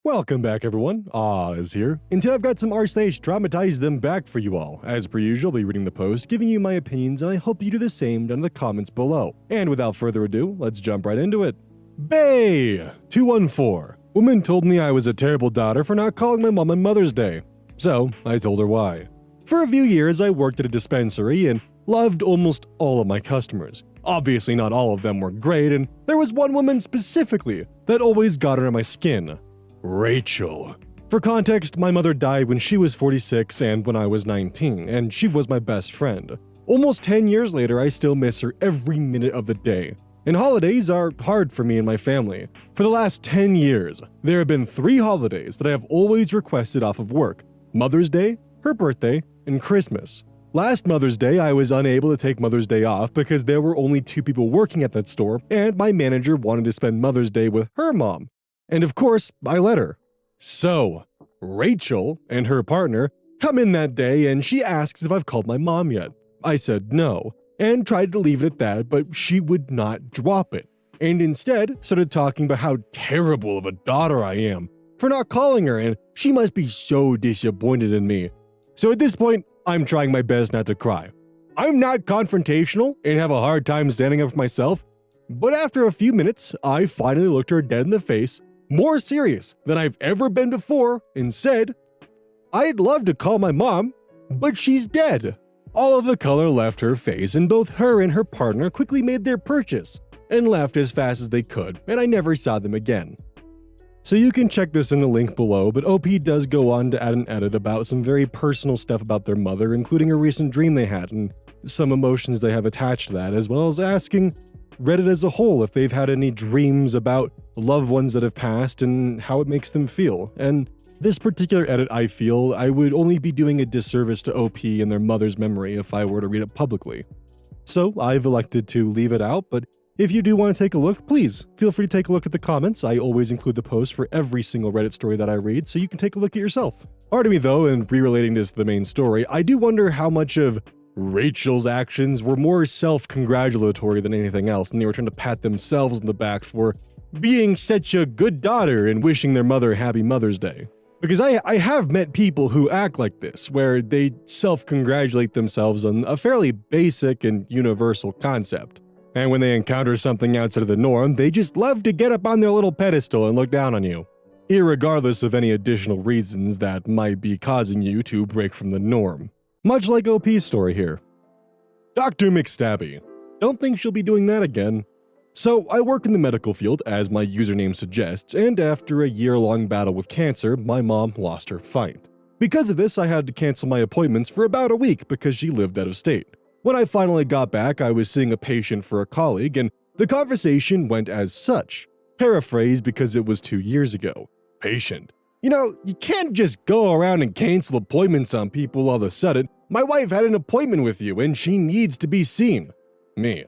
Welcome back everyone, Oz here, and today I've got some r/traumatize them back for you all. As per usual, I'll be reading the post, giving you my opinions, and I hope you do the same down in the comments below. And without further ado, let's jump right into it. Bay 214. Woman told me I was a terrible daughter for not calling my mom on Mother's Day. So, I told her why. For a few years, I worked at a dispensary and loved almost all of my customers. Obviously not all of them were great, and there was one woman specifically that always got under my skin. Rachel. For context, my mother died when she was 46 and when I was 19, and she was my best friend. Almost 10 years later, I still miss her every minute of the day. And holidays are hard for me and my family. For the last 10 years, there have been 3 holidays that I have always requested off of work: Mother's Day, her birthday, and Christmas. Last Mother's Day, I was unable to take Mother's Day off because there were only 2 people working at that store, and my manager wanted to spend Mother's Day with her mom. And of course, I let her. So, Rachel and her partner come in that day and she asks if I've called my mom yet. I said no, and tried to leave it at that, but she would not drop it, and instead started talking about how terrible of a daughter I am for not calling her, and she must be so disappointed in me. So at this point, I'm trying my best not to cry. I'm not confrontational and have a hard time standing up for myself, but after a few minutes, I finally looked her dead in the face, more serious than I've ever been before, and said, "I'd love to call my mom, but she's dead." All of the color left her face, and both her and her partner quickly made their purchase and left as fast as they could, and I never saw them again. So you can check this in the link below, but OP does go on to add an edit about some very personal stuff about their mother, including a recent dream they had and some emotions they have attached to that, as well as asking Reddit as a whole if they've had any dreams about loved ones that have passed and how it makes them feel. And this particular edit, I feel, I would only be doing a disservice to OP and their mother's memory if I were to read it publicly. So I've elected to leave it out, but if you do want to take a look, please feel free to take a look at the comments. I always include the post for every single Reddit story that I read, so you can take a look at yourself. Part of me though, and re-relating this to the main story, I do wonder how much of Rachel's actions were more self-congratulatory than anything else, and they were trying to pat themselves on the back for being such a good daughter and wishing their mother happy Mother's Day. Because I have met people who act like this, where they self-congratulate themselves on a fairly basic and universal concept. And when they encounter something outside of the norm, they just love to get up on their little pedestal and look down on you, irregardless of any additional reasons that might be causing you to break from the norm. Much like OP's story here. Dr. McStabby. Don't think she'll be doing that again. So I work in the medical field, as my username suggests, and after a year-long battle with cancer, my mom lost her fight. Because of this, I had to cancel my appointments for about a week because she lived out of state. When I finally got back, I was seeing a patient for a colleague, and the conversation went as such. Paraphrase because it was 2 years ago. Patient. You know, you can't just go around and cancel appointments on people all of a sudden. My wife had an appointment with you and she needs to be seen. Me.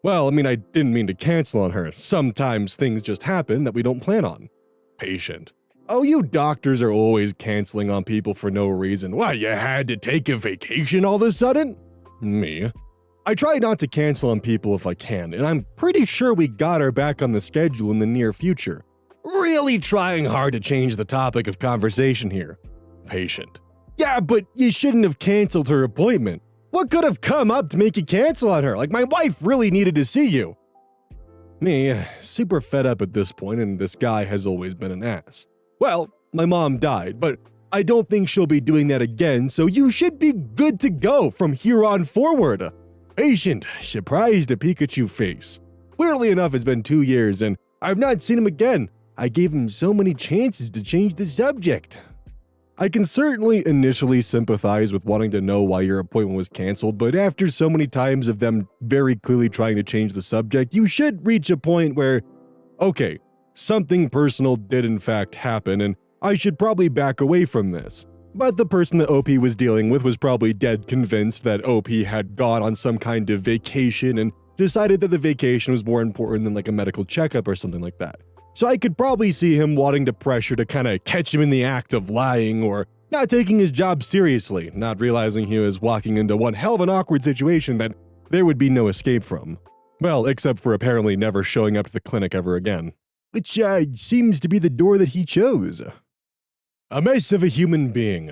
Well, I mean, I didn't mean to cancel on her. Sometimes things just happen that we don't plan on. Patient. Oh, you doctors are always canceling on people for no reason. Why, you had to take a vacation all of a sudden? Me. I try not to cancel on people if I can, and I'm pretty sure we got her back on the schedule in the near future. Really trying hard to change the topic of conversation here. Patient. Yeah, but you shouldn't have canceled her appointment. What could have come up to make you cancel on her? Like, my wife really needed to see you. Me, super fed up at this point, and this guy has always been an ass. Well, my mom died, but I don't think she'll be doing that again, so you should be good to go from here on forward. Patient, surprised at Pikachu face. Weirdly enough, it's been 2 years, and I've not seen him again. I gave him so many chances to change the subject. I can certainly initially sympathize with wanting to know why your appointment was canceled, but after so many times of them very clearly trying to change the subject, you should reach a point where, okay, something personal did in fact happen, and I should probably back away from this. But the person that OP was dealing with was probably dead convinced that OP had gone on some kind of vacation and decided that the vacation was more important than like a medical checkup or something like that. So I could probably see him wanting to pressure to kind of catch him in the act of lying or not taking his job seriously, not realizing he was walking into one hell of an awkward situation that there would be no escape from. Well, except for apparently never showing up to the clinic ever again. which seems to be the door that he chose. A mess of a human being.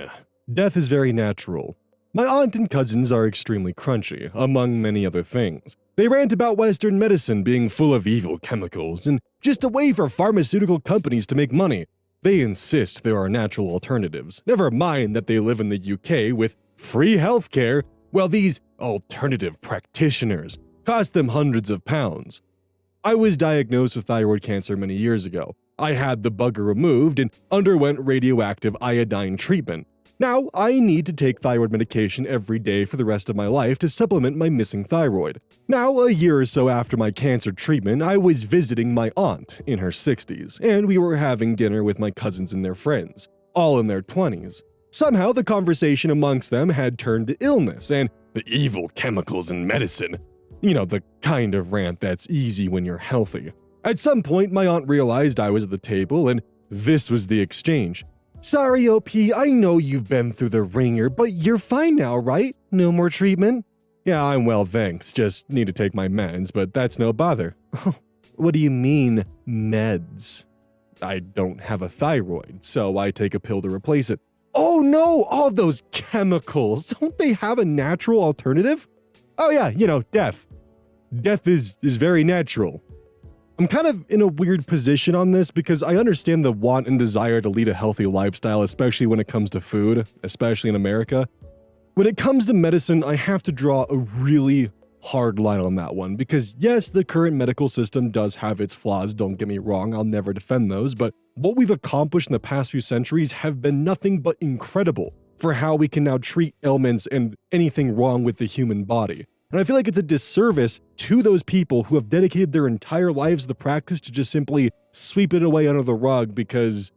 Death is very natural. My aunt and cousins are extremely crunchy, among many other things. They rant about Western medicine being full of evil chemicals and just a way for pharmaceutical companies to make money. They insist there are natural alternatives, never mind that they live in the UK with free healthcare, while these alternative practitioners cost them hundreds of pounds. I was diagnosed with thyroid cancer many years ago. I had the bugger removed and underwent radioactive iodine treatment. Now, I need to take thyroid medication every day for the rest of my life to supplement my missing thyroid. Now, a year or so after my cancer treatment, I was visiting my aunt in her 60s, and we were having dinner with my cousins and their friends, all in their 20s. Somehow, the conversation amongst them had turned to illness and the evil chemicals in medicine. You know, the kind of rant that's easy when you're healthy. At some point, my aunt realized I was at the table, and this was the exchange. "Sorry, OP, I know you've been through the ringer, but you're fine now, right? No more treatment?" "Yeah, I'm well, thanks. Just need to take my meds, but that's no bother." "What do you mean, meds?" "I don't have a thyroid, so I take a pill to replace it." "Oh no, all those chemicals. Don't they have a natural alternative?" "Oh yeah, death. Death is very natural." I'm kind of in a weird position on this because I understand the want and desire to lead a healthy lifestyle, especially when it comes to food, especially in America. When it comes to medicine, I have to draw a really hard line on that one because yes, the current medical system does have its flaws, don't get me wrong, I'll never defend those, but what we've accomplished in the past few centuries have been nothing but incredible for how we can now treat ailments and anything wrong with the human body. And I feel like it's a disservice to those people who have dedicated their entire lives to the practice to just simply sweep it away under the rug because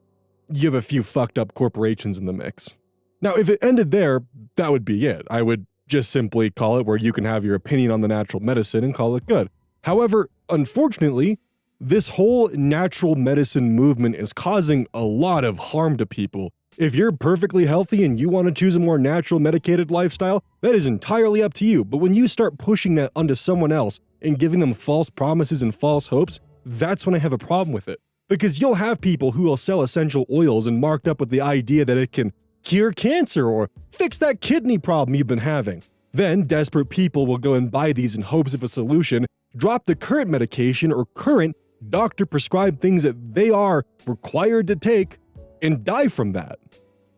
you have a few fucked up corporations in the mix. Now, if it ended there, that would be it. I would just simply call it where you can have your opinion on the natural medicine and call it good. However, unfortunately, this whole natural medicine movement is causing a lot of harm to people. If you're perfectly healthy and you want to choose a more natural medicated lifestyle, that is entirely up to you. But when you start pushing that onto someone else and giving them false promises and false hopes, that's when I have a problem with it. Because you'll have people who will sell essential oils and marked up with the idea that it can cure cancer or fix that kidney problem you've been having. Then desperate people will go and buy these in hopes of a solution, drop the current medication or current doctor-prescribed things that they are required to take, and die from that.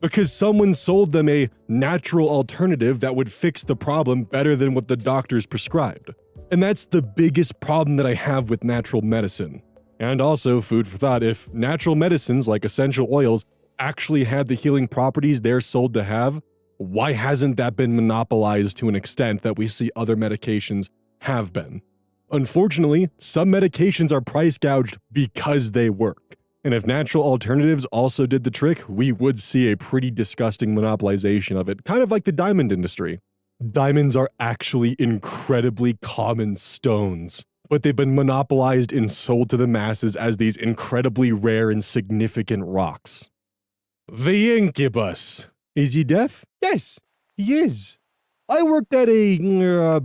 Because someone sold them a natural alternative that would fix the problem better than what the doctors prescribed. And that's the biggest problem that I have with natural medicine. And also, food for thought, if natural medicines like essential oils actually had the healing properties they're sold to have, why hasn't that been monopolized to an extent that we see other medications have been? Unfortunately, some medications are price gouged because they work. And if natural alternatives also did the trick, we would see a pretty disgusting monopolization of it, kind of like the diamond industry. Diamonds are actually incredibly common stones, but they've been monopolized and sold to the masses as these incredibly rare and significant rocks. The incubus. Is he deaf? Yes, he is. I worked at a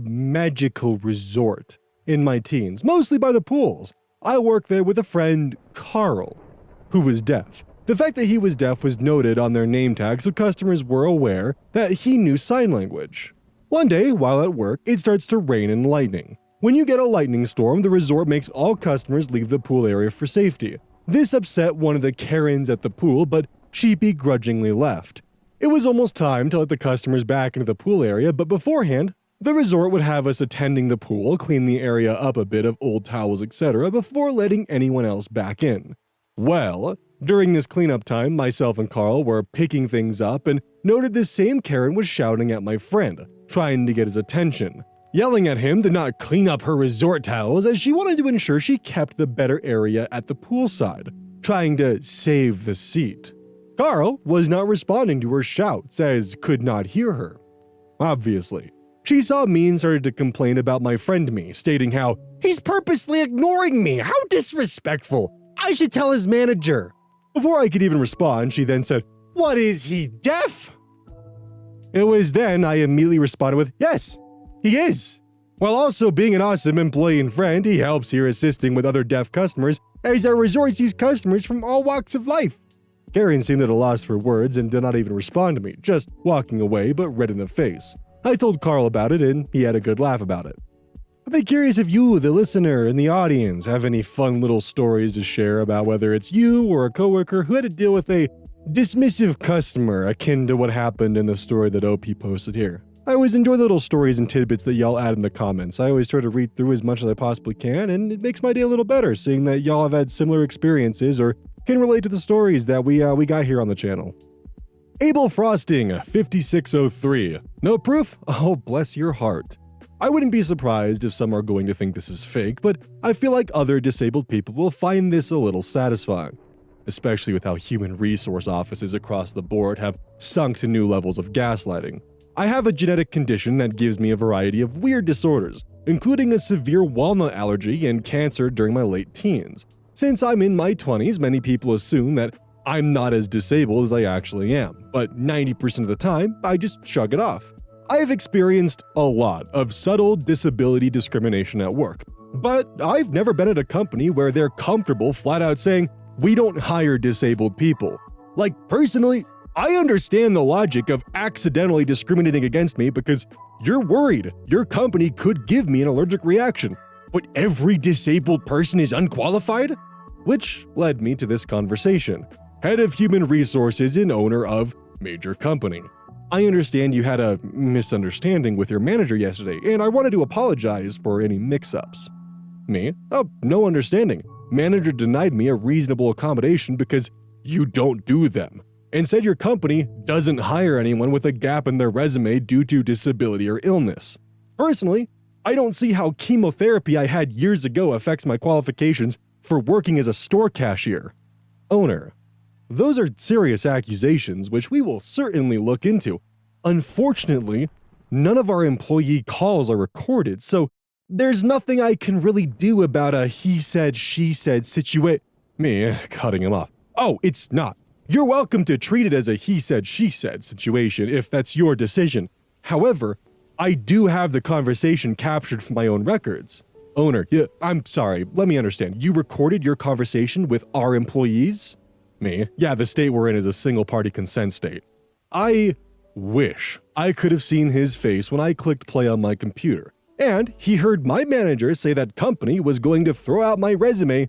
magical resort in my teens, mostly by the pools. I worked there with a friend, Carl, who was deaf. The fact that he was deaf was noted on their name tag so customers were aware that he knew sign language. One day, while at work, it starts to rain and lightning. When you get a lightning storm, the resort makes all customers leave the pool area for safety. This upset one of the Karens at the pool, but she begrudgingly left. It was almost time to let the customers back into the pool area, but beforehand, the resort would have us attending the pool, clean the area up a bit of old towels, etc. before letting anyone else back in. Well, during this cleanup time, myself and Carl were picking things up and noted this same Karen was shouting at my friend, trying to get his attention, yelling at him to not clean up her resort towels as she wanted to ensure she kept the better area at the poolside, trying to save the seat. Carl was not responding to her shouts as could not hear her. Obviously. She saw me and started to complain about my friend me, stating how, "He's purposely ignoring me, how disrespectful! I should tell his manager." Before I could even respond, she then said, "What is he, deaf?" It was then I immediately responded with, "Yes, he is." While also being an awesome employee and friend, he helps here assisting with other deaf customers, as our resort sees customers from all walks of life." Karen seemed at a loss for words and did not even respond to me, just walking away but red in the face. I told Carl about it and he had a good laugh about it. I'd be curious if you, the listener and the audience, have any fun little stories to share about whether it's you or a coworker who had to deal with a dismissive customer akin to what happened in the story that OP posted here. I always enjoy the little stories and tidbits that y'all add in the comments. I always try to read through as much as I possibly can, and it makes my day a little better seeing that y'all have had similar experiences or can relate to the stories that we got here on the channel. Abel Frosting, 5603. No proof? Oh, bless your heart. I wouldn't be surprised if some are going to think this is fake, but I feel like other disabled people will find this a little satisfying, especially with how human resource offices across the board have sunk to new levels of gaslighting. I have a genetic condition that gives me a variety of weird disorders, including a severe walnut allergy and cancer during my late teens. Since I'm in my 20s, many people assume that I'm not as disabled as I actually am, but 90% of the time, I just shrug it off. I have experienced a lot of subtle disability discrimination at work, but I've never been at a company where they're comfortable flat out saying, "We don't hire disabled people." Like, personally, I understand the logic of accidentally discriminating against me because you're worried your company could give me an allergic reaction, but every disabled person is unqualified? Which led me to this conversation. Head of Human Resources and owner of major company. I understand you had a misunderstanding with your manager yesterday, and I wanted to apologize for any mix-ups. Me? Oh, no understanding. Manager denied me a reasonable accommodation because you don't do them, and said your company doesn't hire anyone with a gap in their resume due to disability or illness. Personally, I don't see how chemotherapy I had years ago affects my qualifications for working as a store cashier. Owner. Those are serious accusations which we will certainly look into. Unfortunately, none of our employee calls are recorded, so there's nothing I can really do about a he said, she said situation. Me cutting him off. Oh, it's not. You're welcome to treat it as a he said, she said situation if that's your decision. However, I do have the conversation captured from my own records. Owner, yeah, I'm sorry, let me understand. You recorded your conversation with our employees? Me? Yeah, the state we're in is a single-party consent state. I wish I could have seen his face when I clicked play on my computer, and he heard my manager say that company was going to throw out my resume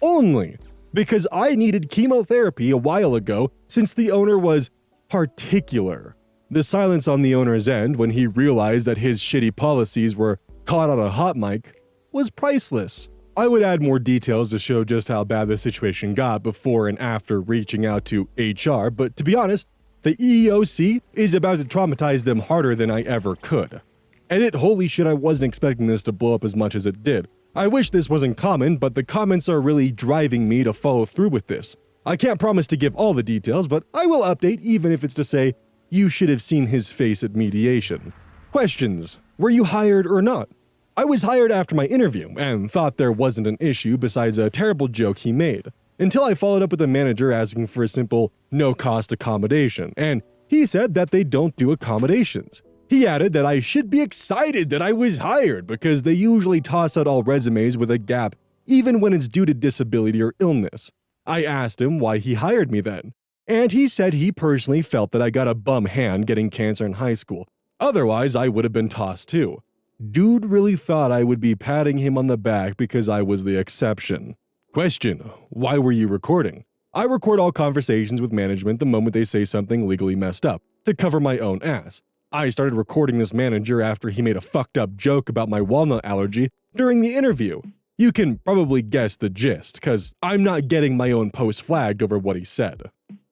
only because I needed chemotherapy a while ago since the owner was particular. The silence on the owner's end when he realized that his shitty policies were caught on a hot mic was priceless. I would add more details to show just how bad the situation got before and after reaching out to HR, but to be honest, the EEOC is about to traumatize them harder than I ever could. Edit, holy shit, I wasn't expecting this to blow up as much as it did. I wish this wasn't common, but the comments are really driving me to follow through with this. I can't promise to give all the details, but I will update even if it's to say, you should have seen his face at mediation. Questions. Were you hired or not? I was hired after my interview and thought there wasn't an issue besides a terrible joke he made, until I followed up with the manager asking for a simple no-cost accommodation, and he said that they don't do accommodations. He added that I should be excited that I was hired because they usually toss out all resumes with a gap, even when it's due to disability or illness. I asked him why he hired me then, and he said he personally felt that I got a bum hand getting cancer in high school. Otherwise, I would have been tossed too. Dude really thought I would be patting him on the back because I was the exception. Question: why were you recording? I record all conversations with management the moment they say something legally messed up, to cover my own ass. I started recording this manager after he made a fucked up joke about my walnut allergy during the interview. You can probably guess the gist, cause I'm not getting my own post flagged over what he said.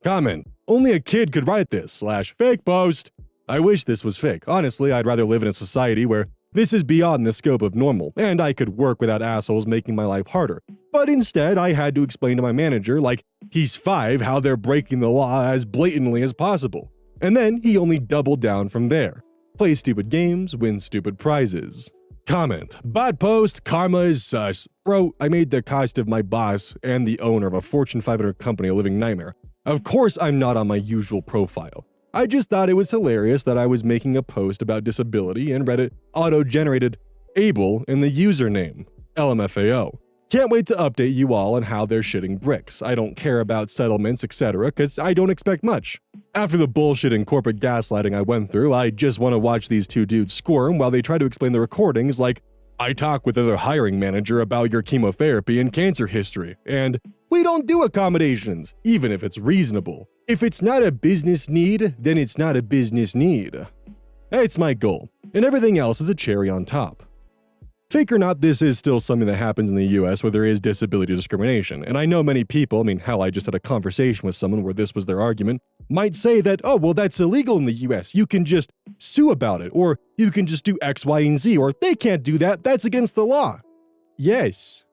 Comment: only a kid could write this / fake post. I wish this was fake. Honestly, I'd rather live in a society where this is beyond the scope of normal, and I could work without assholes making my life harder. But instead, I had to explain to my manager, like he's 5, how they're breaking the law as blatantly as possible. And then he only doubled down from there. Play stupid games, win stupid prizes. Comment: bot post, karma is sus. Bro, I made the cost of my boss and the owner of a Fortune 500 company a living nightmare. Of course I'm not on my usual profile. I just thought it was hilarious that I was making a post about disability and Reddit auto-generated Abel in the username, LMFAO. Can't wait to update you all on how they're shitting bricks. I don't care about settlements, etc., because I don't expect much. After the bullshit and corporate gaslighting I went through, I just want to watch these two dudes squirm while they try to explain the recordings like, I talk with other hiring manager about your chemotherapy and cancer history, and we don't do accommodations, even if it's reasonable. If it's not a business need, then it's not a business need. That's my goal, and everything else is a cherry on top. Fake or not, this is still something that happens in the US where there is disability discrimination, and I know many people, hell, I just had a conversation with someone where this was their argument, might say that, oh, well, that's illegal in the US, you can just sue about it, or you can just do X, Y, and Z, or they can't do that, that's against the law. Yes.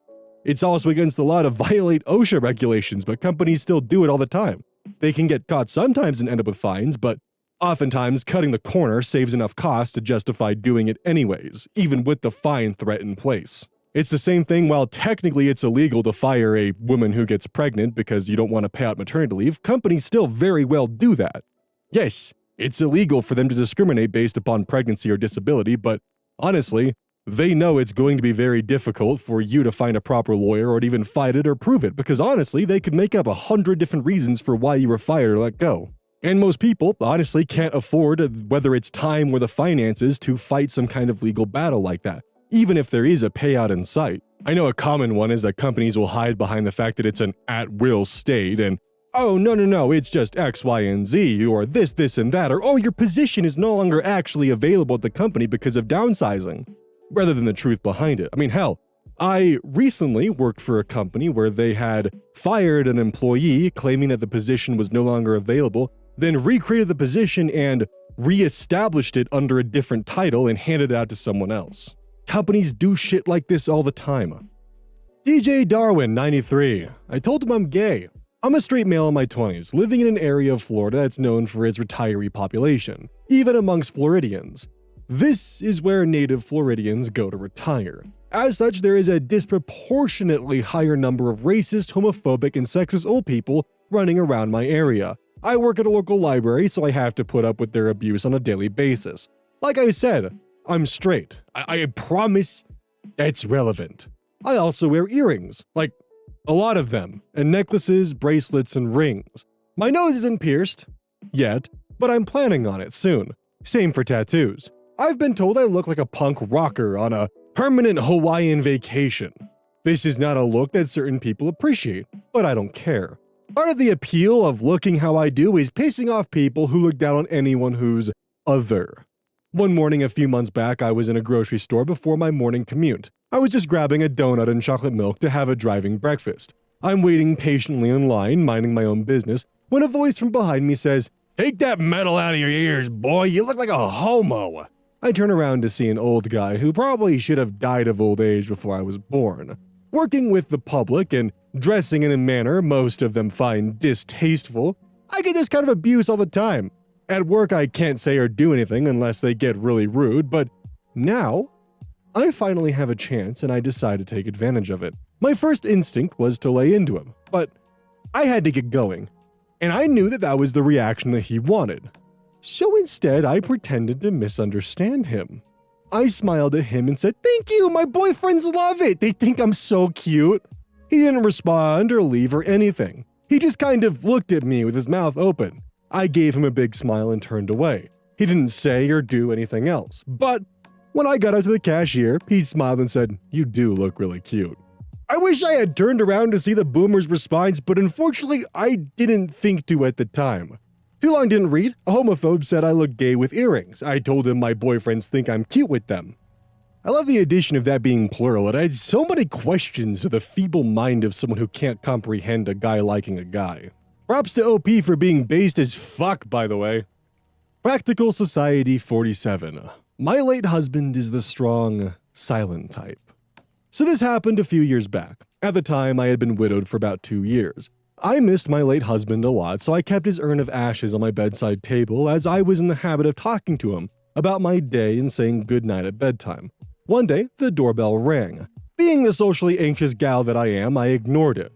It's also against the law to violate OSHA regulations, but companies still do it all the time. They can get caught sometimes and end up with fines, but oftentimes cutting the corner saves enough cost to justify doing it anyways, even with the fine threat in place. It's the same thing. While technically it's illegal to fire a woman who gets pregnant because you don't want to pay out maternity leave, companies still very well do that. Yes, it's illegal for them to discriminate based upon pregnancy or disability, but honestly, they know it's going to be very difficult for you to find a proper lawyer or to even fight it or prove it, because honestly, they could make up 100 different reasons for why you were fired or let go. And most people, honestly, can't afford, whether it's time or the finances, to fight some kind of legal battle like that, even if there is a payout in sight. I know a common one is that companies will hide behind the fact that it's an at-will state and, oh, no, it's just X, Y, and Z, or this, and that, or, oh, your position is no longer actually available at the company because of downsizing, rather than the truth behind it. Hell, I recently worked for a company where they had fired an employee claiming that the position was no longer available, then recreated the position and re-established it under a different title and handed it out to someone else. Companies do shit like this all the time. DJ Darwin, 93. I told him I'm gay. I'm a straight male in my 20s, living in an area of Florida that's known for its retiree population, even amongst Floridians. This is where native Floridians go to retire. As such, there is a disproportionately higher number of racist, homophobic, and sexist old people running around my area. I work at a local library, so I have to put up with their abuse on a daily basis. Like I said, I'm straight. I promise that's relevant. I also wear earrings, like a lot of them, and necklaces, bracelets, and rings. My nose isn't pierced yet, but I'm planning on it soon. Same for tattoos. I've been told I look like a punk rocker on a permanent Hawaiian vacation. This is not a look that certain people appreciate, but I don't care. Part of the appeal of looking how I do is pissing off people who look down on anyone who's other. One morning a few months back, I was in a grocery store before my morning commute. I was just grabbing a donut and chocolate milk to have a driving breakfast. I'm waiting patiently in line, minding my own business, when a voice from behind me says, "Take that metal out of your ears, boy, you look like a homo." I turn around to see an old guy who probably should have died of old age before I was born, working with the public and dressing in a manner most of them find distasteful. I get this kind of abuse all the time. At work, I can't say or do anything unless they get really rude, but now I finally have a chance and I decide to take advantage of it. My first instinct was to lay into him, but I had to get going, and I knew that that was the reaction that he wanted. So instead, I pretended to misunderstand him. I smiled at him and said, "Thank you, my boyfriends love it. They think I'm so cute." He didn't respond or leave or anything. He just kind of looked at me with his mouth open. I gave him a big smile and turned away. He didn't say or do anything else. But when I got up to the cashier, he smiled and said, "You do look really cute." I wish I had turned around to see the boomer's response, but unfortunately, I didn't think to at the time. Too long didn't read. A homophobe said I look gay with earrings. I told him my boyfriends think I'm cute with them. I love the addition of that being plural. It adds so many questions to the feeble mind of someone who can't comprehend a guy liking a guy. Props to OP for being based as fuck, by the way. Practical Society 47. My late husband is the strong, silent type. So this happened a few years back. At the time, I had been widowed for about 2 years. I missed my late husband a lot, so I kept his urn of ashes on my bedside table as I was in the habit of talking to him about my day and saying goodnight at bedtime. One day, the doorbell rang. Being the socially anxious gal that I am, I ignored it.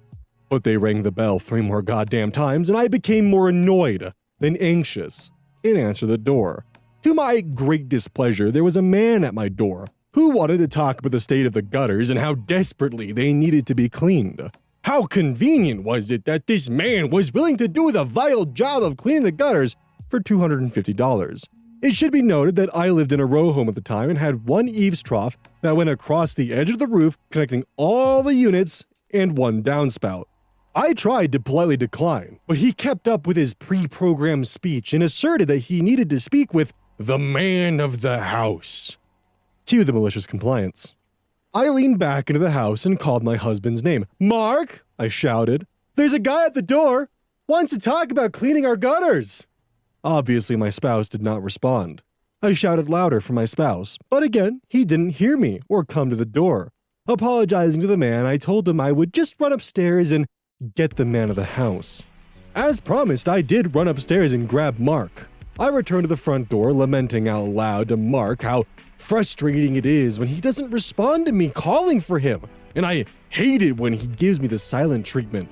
But they rang the bell 3 more goddamn times, and I became more annoyed than anxious and answered the door. To my great displeasure, there was a man at my door. Who wanted to talk about the state of the gutters and how desperately they needed to be cleaned? How convenient was it that this man was willing to do the vile job of cleaning the gutters for $250? It should be noted that I lived in a row home at the time and had one eaves trough that went across the edge of the roof, connecting all the units and one downspout. I tried to politely decline, but he kept up with his pre-programmed speech and asserted that he needed to speak with the man of the house. Cue the malicious compliance. I leaned back into the house and called my husband's name. "Mark," I shouted, "there's a guy at the door. Wants to talk about cleaning our gutters." Obviously, my spouse did not respond. I shouted louder for my spouse, but again, he didn't hear me or come to the door. Apologizing to the man, I told him I would just run upstairs and get the man of the house. As promised, I did run upstairs and grab Mark. I returned to the front door, lamenting out loud to Mark how frustrating it is when he doesn't respond to me calling for him, and I hate it when he gives me the silent treatment.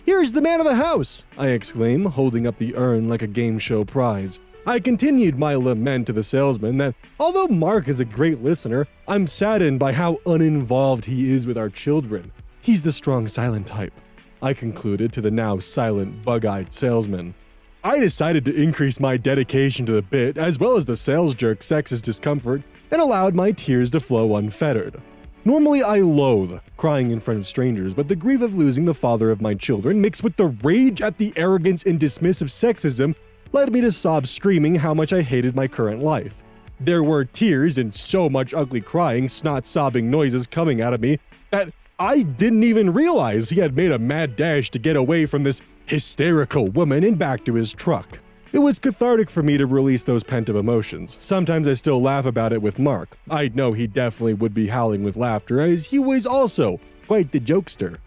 "Here's the man of the house," I exclaim, holding up the urn like a game show prize. I continued my lament to the salesman that although Mark is a great listener, I'm saddened by how uninvolved he is with our children. He's the strong silent type, I concluded to the now silent, bug-eyed salesman. I decided to increase my dedication to the bit, as well as the sales jerk's sexist discomfort, and allowed my tears to flow unfettered. Normally, I loathe crying in front of strangers, but the grief of losing the father of my children, mixed with the rage at the arrogance and dismissive sexism, led me to sob screaming how much I hated my current life. There were tears and so much ugly crying, snot-sobbing noises coming out of me that I didn't even realize he had made a mad dash to get away from this hysterical woman and back to his truck. It was cathartic for me to release those pent-up emotions. Sometimes I still laugh about it with Mark. I know he definitely would be howling with laughter, as he was also quite the jokester.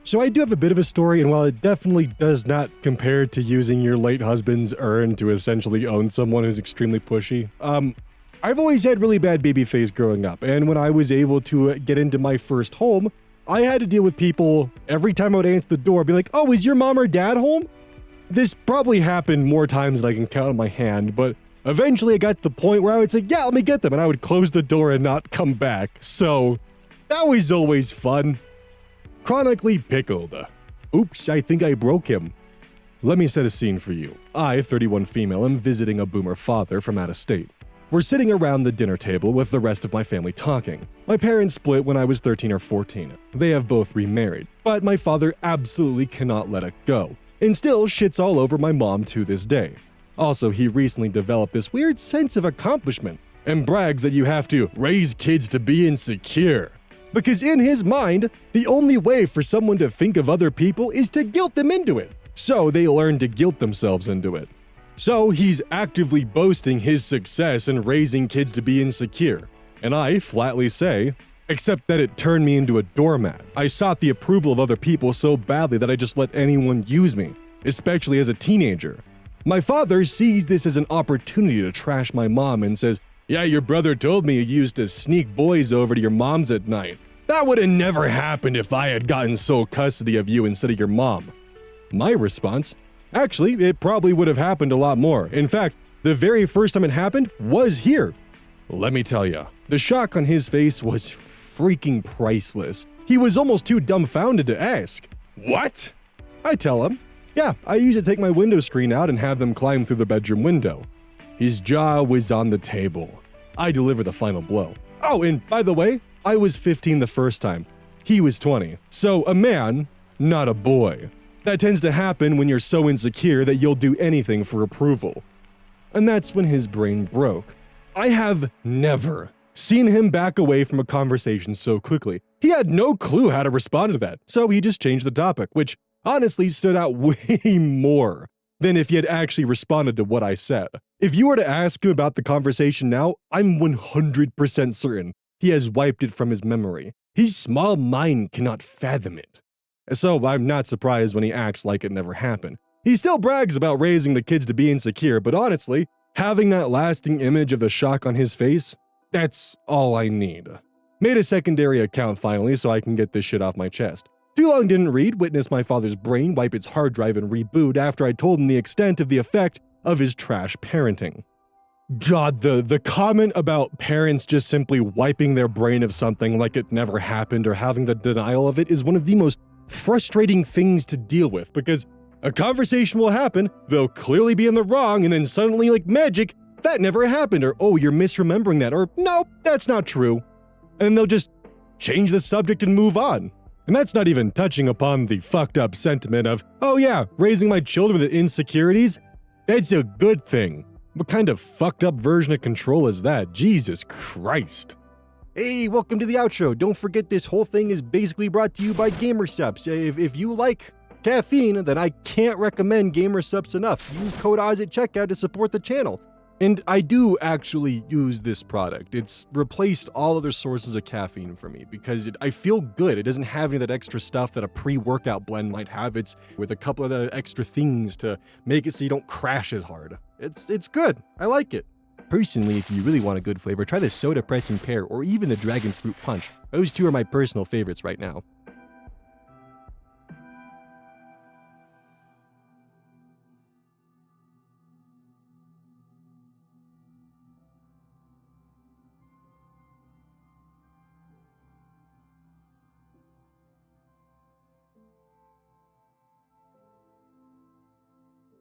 So I do have a bit of a story, and while it definitely does not compare to using your late husband's urn to essentially own someone who's extremely pushy, I've always had really bad baby face growing up, and when I was able to get into my first home, I had to deal with people every time I would answer the door, be like, "Oh, is your mom or dad home?" This probably happened more times than I can count on my hand, but eventually I got to the point where I would say, "Yeah, let me get them," and I would close the door and not come back, so that was always fun. Chronically pickled. Oops, I think I broke him. Let me set a scene for you. I, 31 female, am visiting a boomer father from out of state. We're sitting around the dinner table with the rest of my family talking. My parents split when I was 13 or 14. They have both remarried, but my father absolutely cannot let it go, and still shits all over my mom to this day. Also, he recently developed this weird sense of accomplishment and brags that you have to raise kids to be insecure. Because in his mind, the only way for someone to think of other people is to guilt them into it. So they learn to guilt themselves into it. So he's actively boasting his success in raising kids to be insecure. And I flatly say, except that it turned me into a doormat. I sought the approval of other people so badly that I just let anyone use me, especially as a teenager. My father sees this as an opportunity to trash my mom and says, "Yeah, your brother told me you used to sneak boys over to your mom's at night. That would have never happened if I had gotten sole custody of you instead of your mom." My response, actually, it probably would have happened a lot more. In fact, the very first time it happened was here. Let me tell you, the shock on his face was freaking priceless. He was almost too dumbfounded to ask, "What?" I tell him, "Yeah, I used to take my window screen out and have them climb through the bedroom window." His jaw was on the table. I deliver the final blow. Oh, and by the way, I was 15 the first time. He was 20. So a man, not a boy. That tends to happen when you're so insecure that you'll do anything for approval. And that's when his brain broke. I have never seen him back away from a conversation so quickly. He had no clue how to respond to that, so he just changed the topic, which honestly stood out way more than if he had actually responded to what I said. If you were to ask him about the conversation now, I'm 100% certain he has wiped it from his memory. His small mind cannot fathom it. So I'm not surprised when he acts like it never happened. He still brags about raising the kids to be insecure, but honestly, having that lasting image of the shock on his face, that's all I need. Made a secondary account finally so I can get this shit off my chest. Too long didn't read, witnessed my father's brain wipe its hard drive and reboot after I told him the extent of the effect of his trash parenting. God, the comment about parents just simply wiping their brain of something like it never happened or having the denial of it is one of the most frustrating things to deal with, because a conversation will happen, they'll clearly be in the wrong, and then suddenly, like magic, that never happened, or oh, you're misremembering that, or no, that's not true. And then they'll just change the subject and move on. And that's not even touching upon the fucked up sentiment of, oh yeah, raising my children with insecurities, that's a good thing. What kind of fucked up version of control is that? Jesus Christ. Hey, welcome to the outro. Don't forget this whole thing is basically brought to you by GamerSupps. If you like caffeine, then I can't recommend GamerSupps enough. Use code OZ at checkout to support the channel. And I do actually use this product. It's replaced all other sources of caffeine for me because I feel good. It doesn't have any of that extra stuff that a pre-workout blend might have. It's with a couple of the extra things to make it so you don't crash as hard. It's good. I like it. Personally, if you really want a good flavor, try the Soda Pressing Pear or even the Dragon Fruit Punch. Those two are my personal favorites right now.